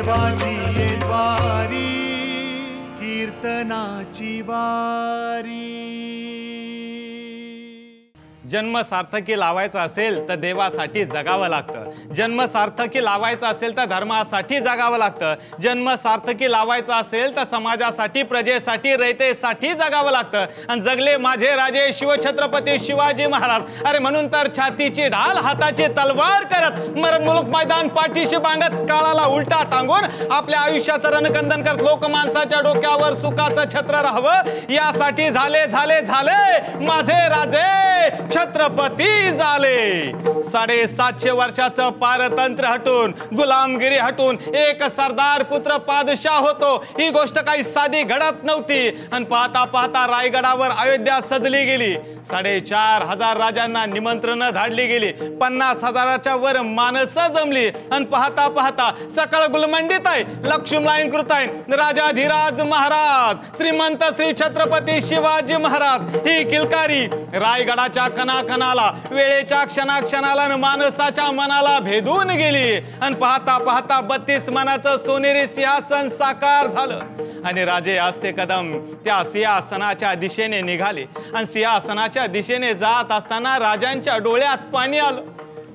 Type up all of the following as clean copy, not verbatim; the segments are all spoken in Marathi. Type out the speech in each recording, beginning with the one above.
वाजिये वारी कीर्तनाची वारी। जन्म सार्थकी लावायचा असेल तर देवासाठी जगावं लागतं, जन्म सार्थकी लावायचा असेल तर धर्मासाठी जगावं लागतं, जन्म सार्थकी लावायचा असेल तर समाजासाठी, प्रजेसाठी, रयतेसाठी जगावं लागतं। आणि जगले माझे राजे शिवछत्रपती शिवाजी महाराज। अरे म्हणून तर छातीची ढाल हाताची तलवार करत, मरण मुलूक मैदान पाठीशी बांगत, काळाला उलटा टांगून आपल्या आयुष्याचं रणकंदन करत लोकमानसाच्या डोक्यावर सुखाचं छत्र राहावं यासाठी झाले झाले झाले माझे राजे छत्रपती झाले। 750 वर्षाचं पारतंत्र्य हटून, गुलामगिरी हटून एक सरदार पुत्र पादशाह होतो ही गोष्ट काही साधी घडत नव्हती। आणि पाहता पाहता रायगडावर अयोध्या सजली गेली, 4500 राजांना निमंत्रण धाडली गेली, 50,000च्या वर माणसं जमली। आणि पाहता पाहता सकळ गुलमंडित आहे, लक्ष्मीलायंकृत आहे राजाधिराज महाराज श्रीमंत श्री छत्रपती शिवाजी महाराज। ही किलकारी रायगडाच्या कणाकणाला, वेळेच्या क्षणाक्षणाला माणसाच्या मनाला भेदून गेली। आणि पाहता पाहता 32 मानाचं सोनेरी सिंहासन साकार झालं। आणि राजे आस्ते कदम त्या सिंहासनाच्या दिशेने निघाले। आणि सिंहासनाच्या दिशेने जात असताना राजांच्या डोळ्यात पाणी आलं।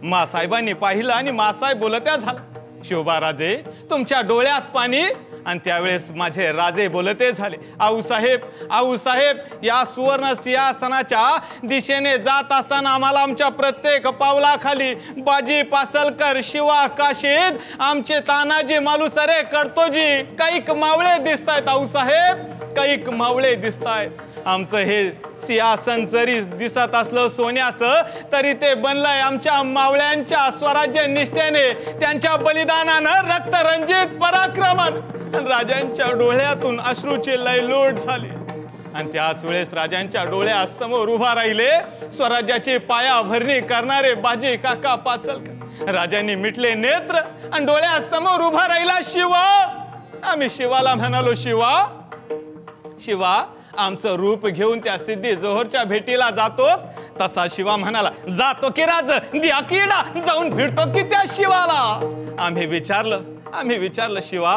मासाहेबांनी पाहिलं आणि मासाहेब बोलत्या झाला, शिवबा राजे तुमच्या डोळ्यात पाणी। आणि त्यावेळेस माझे राजे बोलते झाले, आऊसाहेब या सुवर्ण सिंहासनाच्या दिशेने जात असताना आम्हाला आमच्या प्रत्येक पावलाखाली बाजी पासलकर, शिवा काशीद, आमचे तानाजी मालुसरे, कडतोजी कैक मावळे दिसतायत। आऊसाहेब कैक मावळे दिसतायत। आमचं हे सिंहासन जरी दिसत असलं सोन्याचं तरी ते बनलंय आमच्या मावळ्यांच्या स्वराज्य निष्ठेने, त्यांच्या बलिदानानं रक्तरंजित पराक्रमन। राजांच्या डोळ्यातून अश्रूची लयलोट झाली। आणि त्याच वेळेस राजांच्या डोळ्यासमोर उभा राहिले स्वराज्याची पायाभरणी करणारे बाजी काका पासलकर। राजांनी मिटले नेत्र आणि डोळ्यासमोर उभा राहिला शिवा। आम्ही शिवाला म्हणालो, शिवा आमचं रूप घेऊन त्या सिद्धी जोहरच्या भेटीला जातोस? तसा शिवा म्हणाला, जातो की राज, द्या किडा जाऊन भिडतो की त्या शिवाला। आम्ही विचारलं शिवा,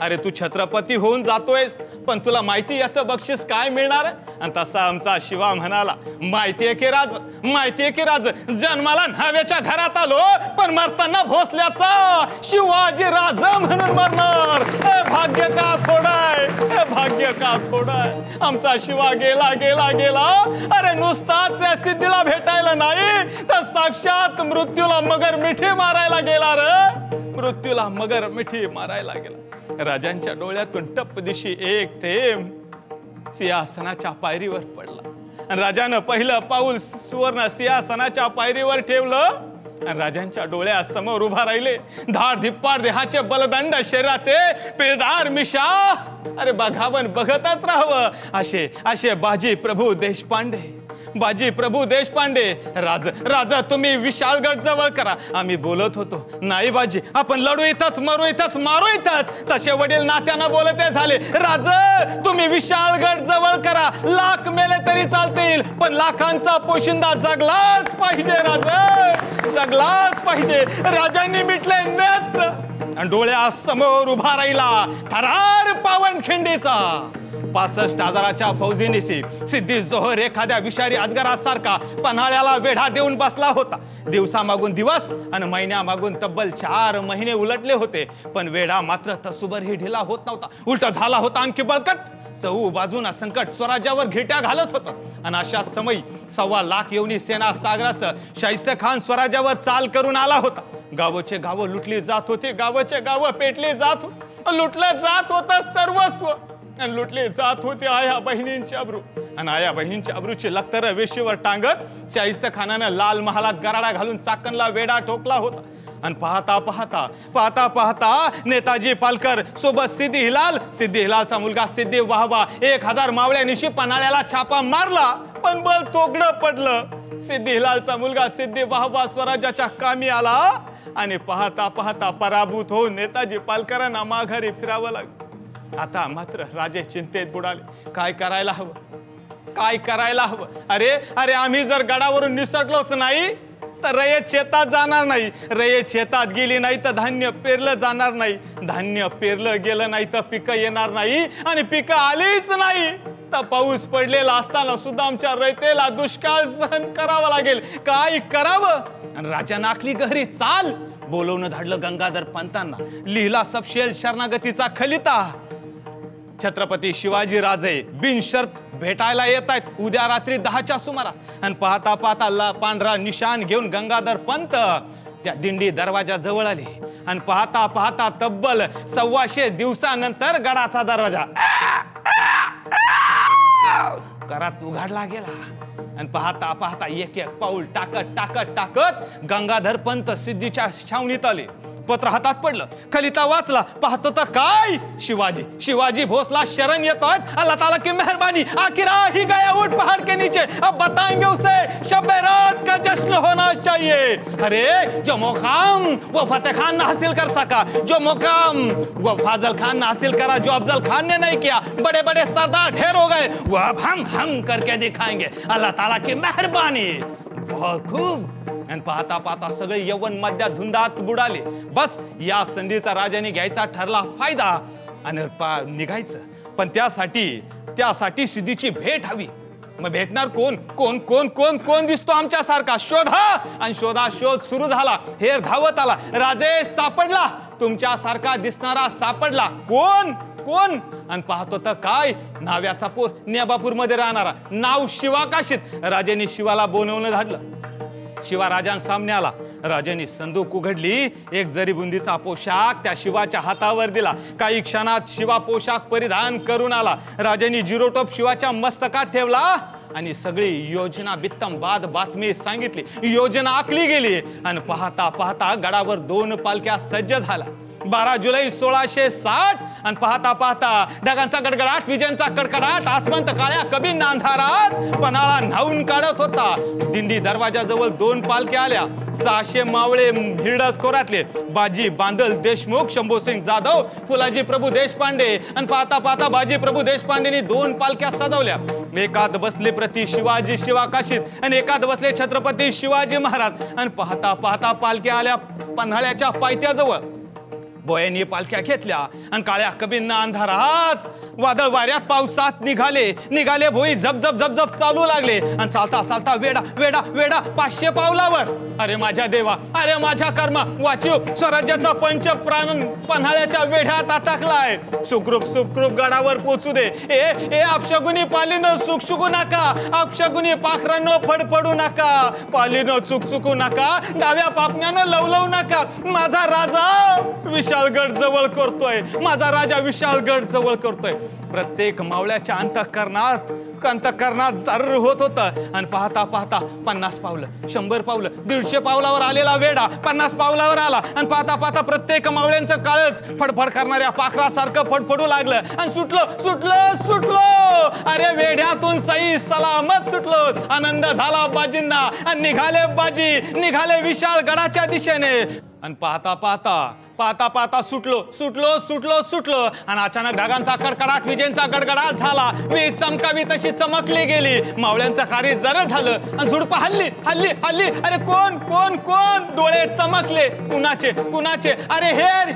अरे तू छत्रपती होऊन जातोयस पण तुला माहिती याचं बक्षीस काय मिळणार? आणि तसा आमचा शिवा म्हणाला, माहितीये की राज जन्माला न्हाव्याच्या घरात आलो पण मरताना भोसल्याचा शिवाजी राज म्हणून मरणार। भाग्य का थोडाय, आमचा शिवा गेला गेला गेला। अरे नुसताच त्या सिद्धीला भेटायला नाही तर साक्षात मृत्यूला मगर मिठी मारायला गेला रे, मृत्यूला मगर मिठी मारायला गेला। राजांच्या डोळ्यातून टप दिशी एक थेंब सिंहासनाच्या पायरीवर पडला। आणि राजानं पहिलं पाऊल सुवर्ण सिंहासनाच्या पायरीवर ठेवलं। आणि राजांच्या डोळ्यासमोर उभा राहिले धाड धिप्पाड देहाचे बलदंड शरीराचे पिळदार मिशा। अरे बघावन बघतच राहावं असे बाजी प्रभू देशपांडे। राजा तुम्ही विशाळगड जवळ करा। आम्ही बोलत होतो, नाही बाजी आपण लढू इथंच, मरू इथंच, मारू इथंच। तसे वडील नात्यानं बोलते झाले, राजा तुम्ही विशाळगड जवळ करा, लाख मेले तरी चालतील पण लाखांचा पोशिंदा जगलाच पाहिजे राजा, जगलाच पाहिजे। राजांनी मिटले नेत्र आणि डोळ्यासमोर उभा राहिला थरार पावनखिंडीचा 65,000च्या फौजीनिशी सिद्धी जोहर एखाद्या विषारी अजगरासारखा पन्हाळ्याला वेढा देऊन बसला होता। दिवसामागून दिवस आणि महिन्यामागून तब्बल 4 महिने उलटले होते पण वेढा मात्र तसुभरही ढिला होत नव्हता, उलटा झाला होता आणखी बळकट। चहू बाजूना संकट स्वराज्यावर घिट्या घालत होतं। आणि अशा समयी 1.25 लाख येवनी सेना सागरासह शाहिस्ते खान स्वराज्यावर चाल करून आला होता। गावोचे गावं लुटली जात होती, गावोचे गावं पेटली जात होती, लुटलं जात होतं सर्वस्व आणि लुटले जात होते आया बहिणींची अब्रू। आणि आया बहिणींच्या अब्रूची लखतर वेशीवर टांगत शाहिस्ते खानानं लाल महालात गराडा घालून चाकणला वेढा ठोकला होता। आणि पाहता पाहता नेताजी पालकर सोबत सिद्धी हिलालचा मुलगा सिद्धी वाहवा 1000 मावळ्यांनिशी पन्हाळ्याला छापा मारला पण बल तोगडं पडलं। सिद्धी हिलालचा मुलगा सिद्धी वाहवा स्वराज्याच्या कामी आला आणि पाहता पाहता पराभूत होऊन नेताजी पालकरांना माघारी फिरावं लागलं। आता मात्र राजे चिंतेत बुडाले, काय करायला हवं? अरे आम्ही जर गडावरून निसटलोच नाही तर रयत शेतात जाणार नाही, रयत शेतात गेली नाही तर धान्य पेरलं जाणार नाही, धान्य पेरलं गेलं नाही तर पिकं येणार नाही, आणि पिकं आलीच नाही तर पाऊस पडलेला असताना सुद्धा आमच्या रयतेला दुष्काळ सहन करावा लागेल. काय करावं? आणि राजानं आखली घरी चाल. बोलवणं धाडलं गंगाधर पंतांना, लिहिला सपशेल शरणागतीचा खलिता. छत्रपती शिवाजी राजे बिनशर्त भेटायला येत आहेत उद्या रात्री 10च्या सुमारास. आणि पाहता पाहता पांढरा निशाण घेऊन गंगाधर पंत त्या दिंडी दरवाजा जवळ आले. आणि पाहता पाहता तब्बल 125 दिवसानंतर गडाचा दरवाजा करात उघडला गेला. आणि पाहता पाहता एक एक पाऊल टाकत टाकत टाकत गंगाधर पंत सिद्धीच्या छावणीत आले. पत्र हातात पडलं, खलिता वाचला. पाहतो तर काय, शिवाजी शिवाजी भोसला शरण येतोय. अल्लाह ताला की मेहरबानी, आखिर आ ही गया ऊंट पहाड़ के नीचे, अब बताएंगे उसे शब रात का जश्न होना चाहिए. अरे जो मुकाम वो फतेह खान ने हासिल कर सका, जो मुकाम वो फाजल खान ने हासिल करा, जो अफजल खान ने नहीं किया, बड़े बड़े सरदार ढेर हो गए, वो अब हम करके दिखाएंगे. अल्लाह ताला की मेहरबानी. बहुत खूब. आणि पाहता पाहता सगळे यवन मध्या धुंदात बुडाले. बस या संधीचा राजाने घ्यायचा ठरला फायदा आणि निघायचं. पण त्यासाठी सिद्धीची भेट हवी. मग भेटणार कोण? कोण कोण कोण कोण दिसतो आमच्या सारखा? शोधा. आणि शोध सुरू झाला. हेर धावत आला. राजे सापडला, तुमच्या सारखा दिसणारा सापडला. कोण कोण? आणि पाहतो तर काय, नाव्याचा पोर, नेबापूर मध्ये राहणारा, नाव शिवा काशीत. राजांनी शिवाला बोलवणं धाडलं. शिवा राजांसामने आला. राजांनी संदूक उघडली. एक जरीबुंदीचा पोशाख त्या शिवाच्या हातावर दिला. काही क्षणात शिवा पोशाख परिधान करून आला. राजांनी जिरोटोप शिवाच्या मस्तकात ठेवला आणि सगळी योजना बित्तम बातमी सांगितली. योजना आखली गेली. आणि पाहता पाहता गडावर 2 पालख्या सज्ज झाल्या. 12 जुलै 1660. आणि पाहता पाहता ढगांचा गडगडाट, विजेंचा कडकडाट, आसमंत काळ्या कबीन अंधारात पन्हाळा न्हावून काढत होता. दिंडी दरवाजाजवळ 2 पालख्या आल्या. 600 मावळे हिरडस खोरातले, बाजी बांदल देशमुख, शंभूसिंग जाधव, फुलाजी प्रभू देशपांडे. आणि पाहता पाहता बाजी प्रभू देशपांडेनी 2 पालख्या सजवल्या. एकात बसले प्रति शिवाजी शिवा काशीत आणि एकात बसले छत्रपती शिवाजी महाराज. आणि पाहता पाहता पालख्या आल्या पन्हाळ्याच्या पायथ्याजवळ. बोयांनी पालख्या घेतल्या आणि काळ्या कबींना अंधारात, वादळ वाऱ्यात, पावसात निघाले भोई झपझप झपझप चालू लागले. आणि चालता चालता वेडा वेडा वेडा 500 पावलावर. अरे माझ्या देवा, अरे माझ्या कर्मा, वाचीव स्वराज्याचा पंच प्राण पन्हाळ्याच्या वेढ्यात अटकलाय. सुखरूप गडावर पोचू दे. ए अपशगुनी पालीनं चुकचुकू नका, अपशगुनी पाखरांनो फडफडू नका, पालीनं चुकचुकू नका, डाव्या पापण्यानं लवलवू नका. माझा राजा विशाळगड जवळ करतोय, माझा राजा विशाळगड जवळ करतोय. प्रत्येक मावळ्याच्या अंतःकरणात जर्र होत होतं. आणि पाहता पाहता 50 पावलं, 100 पावलं, 150 पावलावर आलेला वेडा 50 पावलावर आला. आणि पाहता पाहता प्रत्येक मावळ्यांचं काळच फडफड करणाऱ्या पाखरासारखं फडफडू लागलं. आणि सुटलो. अरे वेड्यातून सही सलामत सुटलो. आनंद झाला बाजींना. आणि निघाले विशाळ गडाच्या दिशेने. आणि पाहता पाहता सुटलो. आणि अचानक ढगांचा कडकडाट, विजेंचा गडगडाट झाला. वीज चमकावी तशी चमकली गेली. मावळ्यांचं कार्य जर झालं आणि झुडपं हल्ली. अरे कोण? डोळे चमकले. कुणाचे? अरे हेर.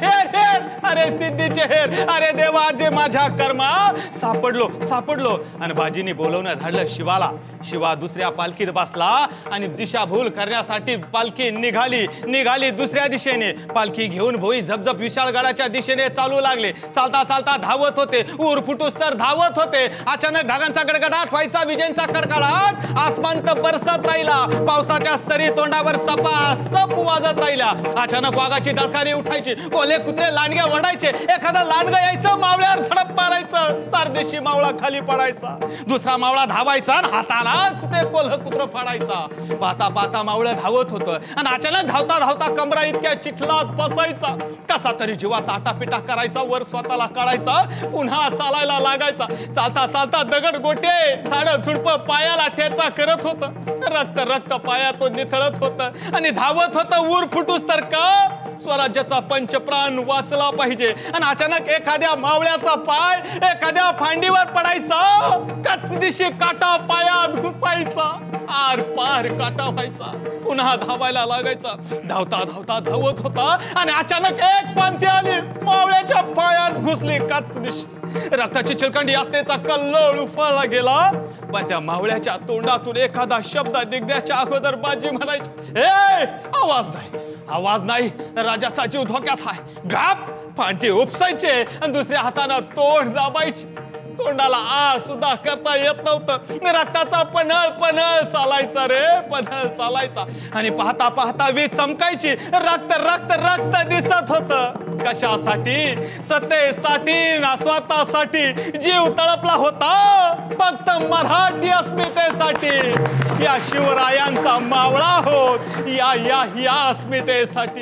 अरे सिद्धीचे हेर. अरे देवा, जे माझ्या कर्मा सापडलो. आणि बाजींनी बोलवणं धाडलं शिवाला. शिवा दुसऱ्या पालखीत बसला आणि दिशाभूल करण्यासाठी पालखी निघाली दुसऱ्या दिशेने. पालखी घेऊन भोई झपझप विशाळगडाच्या दिशेने चालू लागले. चालता धावत होते. ऊर फुटूस तर धावत होते. अचानक ढगांचा गडगडाट व्हायचा, विजेंचा कडकडाट, आसमान बरसत राहिला. पावसाच्या सरी तोंडावर सपासप वाजत राहिल्या. अचानक वाघाची डलकारी उठायची, कोल्हे कुत्रे लांडग्या वडायचे. एखादा लांडगा यायचं, मावळ्यावर झडप मारायचं. सारदेशी मावळा खाली पडायचा. दुसरा मावळा धावायचा आणि हातालाच ते कोल्ह कुत्र फाडायचा. पाहता मावळं धावत होतं. आणि अचानक धावता कमरा इतक्या चिखलात बसायचा. कसा तरी जीवाचा आटापिटा करायचा, वर स्वतःला काढायचा, पुन्हा चालायला लागायचा. चालता दगड गोटे, झाडं झुडपं पायाला ठेचा करत होतं. रक्त पायातून निथळत होतं. आणि धावत होतं ऊर फुटूस तर का स्वराज्याचा पंचप्राण वाचला पाहिजे. आणि अचानक एखाद्या मावळ्याचा पाय एखाद्या फांडीवर पडायचा, कच दिशी काटा पायात घुसायचा, आर पार काटा व्हायचा, पुन्हा धावायला लागायचा. धावता धावता धावत होता आणि अचानक एक पांती आली, मावळ्याच्या पायात घुसली कच दिशी. रक्ताची चिलखंडी यातनेचा कल्लोळ उफाळला गेला. पण त्या मावळ्याच्या तोंडातून एखादा शब्द निघण्याच्या अगोदर बाजी म्हणायची, ए आवाज नाही, आवाज नाही, राजाचा जीव धोक्यात आहे. घाप फांटी उपसायचे आणि दुसऱ्या हाताने तोंड दाबायचे. तोंडाला आ सुद्धा करता येत नव्हतं. रक्ताचा पन्हळ पन्हळ चालायचा रे, पन्हळ चालायचा. आणि पाहता पाहता वीज चमकायची. रक्त रक्त रक्त दिसत होत. कशासाठी? सत्तेसाठी ना स्वतःसाठी जीव तळपला होता फक्त मराठी अस्मितेसाठी. या शिवरायांचा मावळा होत या या या अस्मितेसाठी.